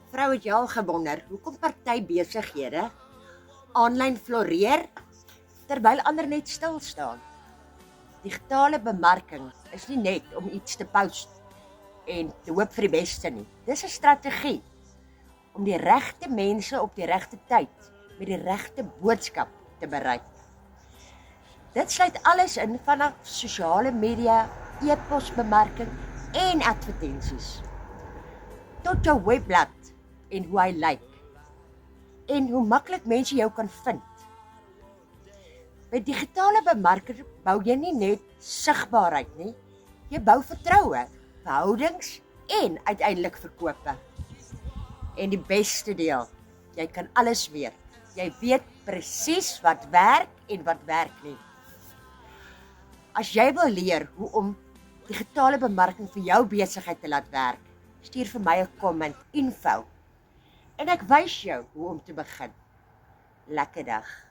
Vrou, het jy al gewonder, hoekom party besighede aanlyn floreer, terwyl ander net stil staan? Digitale bemarking is nie net om iets te post en te hoop vir die beste nie. Dis 'n strategie om die regte mense op die regte tyd met die regte boodskap te bereik. Dit sluit alles in vanaf sosiale media, e-posbemarking en advertensies, tot jou webblad en hoe hy lyk en hoe maklik mense jou kan vind. Met digitale bemarking bou jy nie net sigbaarheid nie, jy bou vertroue, verhoudings en uiteindelik verkope. En die beste deel, jy kan alles weet. Jy weet presies wat werk en wat werk nie. As jy wil leer hoe om digitale bemarking vir jou besigheid te laat werk, stuur vir my 'n comment info en ek wys jou hoe om te begin. Lekker dag.